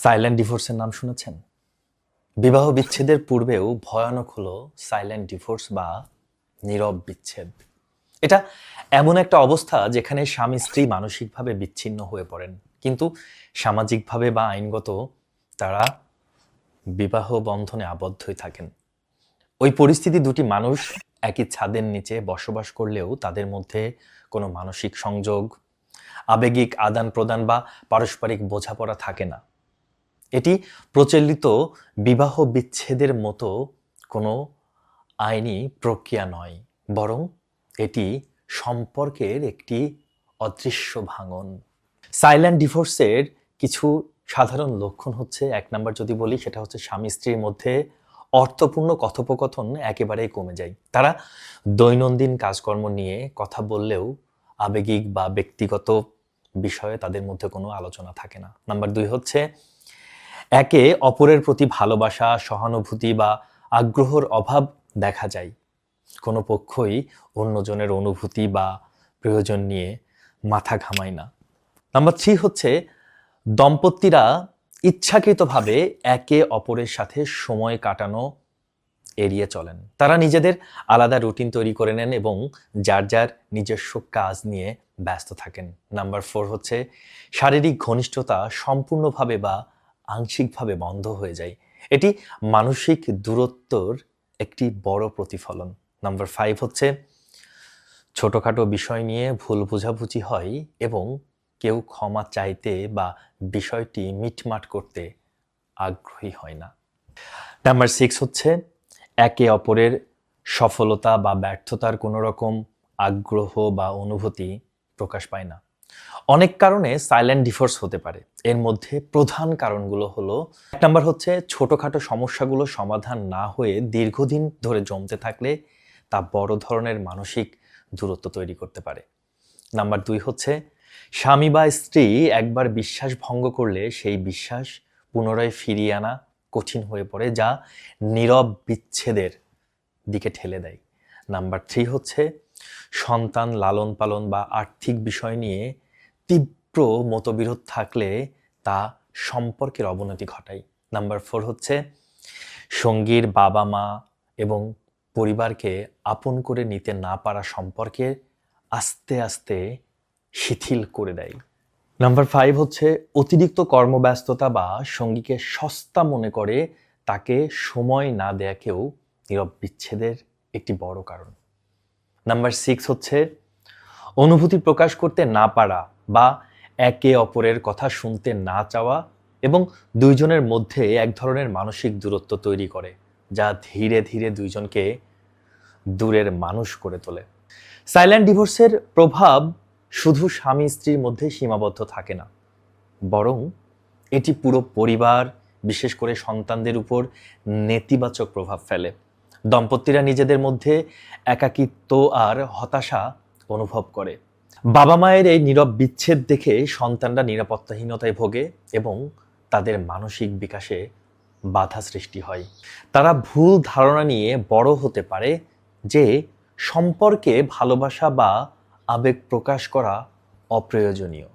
Silent ডিভোর্সের নাম শুনেছেন? বিবাহ বিচ্ছেদের পূর্বেও ভয়ানক হলো সাইলেন্ট ডিভোর্স বা নীরব বিচ্ছেদ। এটা এমন একটা অবস্থা যেখানে স্বামী স্ত্রী মানসিকভাবে বিচ্ছিন্ন হয়ে পড়েন, কিন্তু সামাজিকভাবে বা আইনগত তারা বিবাহ বন্ধনে আবদ্ধই থাকেন। ওই পরিস্থিতি দুটি মানুষ একই ছাদের নিচে বসবাস করলেও তাদের মধ্যে কোনো মানসিক সংযোগ, আবেগিক আদান প্রদান বা পারস্পরিক বোঝাপড়া থাকে না। এটি প্রচলিত বিবাহ বিচ্ছেদের মতো কোনো আইনি প্রক্রিয়া নয়, বরং এটি সম্পর্কের একটি অদৃশ্য ভাঙন। সাইলেন্ট ডিভোর্সের কিছু সাধারণ লক্ষণ হচ্ছে, এক নাম্বার যদি বলি সেটা হচ্ছে স্বামী স্ত্রীর মধ্যে অর্থপূর্ণ কথোপকথন একেবারেই কমে যায়। তারা দৈনন্দিন কাজকর্ম নিয়ে কথা বললেও আবেগিক বা ব্যক্তিগত বিষয়ে তাদের মধ্যে কোনো আলোচনা থাকে না। নাম্বার 2 হচ্ছে একে অপরের প্রতি ভালোবাসা, সহানুভূতি বা আগ্রহের অভাব দেখা যায়। কোনো পক্ষই অন্যজনের অনুভূতি বা প্রয়োজন নিয়ে মাথা ঘামায় না। নাম্বার 3 হচ্ছে দম্পতিরা ইচ্ছাকৃতভাবে একে অপরের সাথে সময় কাটানো এড়িয়ে চলেন। তারা নিজেদের আলাদা রুটিন তৈরি করে নেন এবং যার যার নিজস্ব কাজ নিয়ে ব্যস্ত থাকেন। নাম্বার 4 হচ্ছে শারীরিক ঘনিষ্ঠতা সম্পূর্ণভাবে বা আংশিকভাবে বন্ধ হয়ে যায়। এটি মানসিক দূরত্বর একটি বড় প্রতিফলন। নাম্বার 5 হচ্ছে ছোটখাটো বিষয় নিয়ে ভুল বোঝাবুঝি হয় এবং কেউ ক্ষমা চাইতে বা বিষয়টি মিটমাট করতে আগ্রহী হয় না। নাম্বার 6 হচ্ছে একে অপরের সফলতা বা ব্যর্থতার কোনো রকম আগ্রহ বা অনুভূতি প্রকাশ পায় না। অনেক কারণে সাইলেন্ট ডিভোর্স হতে পারে। এর মধ্যে প্রধান কারণগুলো হলো, এক নাম্বার হচ্ছে ছোটখাটো সমস্যাগুলো সমাধান না হয়ে দীর্ঘদিন ধরে জমতে থাকলে তা বড় ধরনের মানসিক দূরত্ব তৈরি করতে পারে। নাম্বার 2 হচ্ছে স্বামী বা স্ত্রী একবার বিশ্বাস ভঙ্গ করলে সেই বিশ্বাস পুনরায় ফিরিয়ে আনা কঠিন হয়ে পড়ে, যা নীরব বিচ্ছেদের দিকে ঠেলে দেয়। নাম্বার 3 হচ্ছে সন্তান লালন পালন বা আর্থিক বিষয় নিয়ে তীব্র মতবিরোধ থাকলে তা সম্পর্কের অবনতি ঘটায়। নাম্বার 4 হচ্ছে সঙ্গীর বাবা মা এবং পরিবারকে আপন করে নিতে না পারা সম্পর্কে আস্তে আস্তে শিথিল করে দেয়। নাম্বার 5 হচ্ছে অতিরিক্ত কর্মব্যস্ততা বা সঙ্গীকে সস্তা মনে করে তাকে সময় না দেয়াকেও নীরব বিচ্ছেদের একটি বড় কারণ। নাম্বার 6 হচ্ছে অনুভূতি প্রকাশ করতে না পারা বা একে অপরের কথা শুনতে না চাওয়া এবং দুইজনের মধ্যে এক ধরনের মানসিক দূরত্ব তৈরি করে, যা ধীরে ধীরে দুইজনকে দূরের মানুষ করে তোলে। সাইলেন্ট ডিভোর্সের প্রভাব শুধু স্বামী স্ত্রীর মধ্যে সীমাবদ্ধ থাকে না, বরং এটি পুরো পরিবার, বিশেষ করে সন্তানদের উপর নেতিবাচক প্রভাব ফেলে। দম্পতিরা নিজেদের মধ্যে একাকিত্ব আর হতাশা অনুভব করে। বাবা মায়ের এই নীরব বিচ্ছেদ দেখে সন্তানরা নিরাপত্তাহীনতায় ভোগে এবং তাদের মানসিক বিকাশে বাধা সৃষ্টি হয়। তারা ভুল ধারণা নিয়ে বড় হতে পারে যে সম্পর্কে ভালোবাসা বা আবেগ প্রকাশ করা অপ্রয়োজনীয়।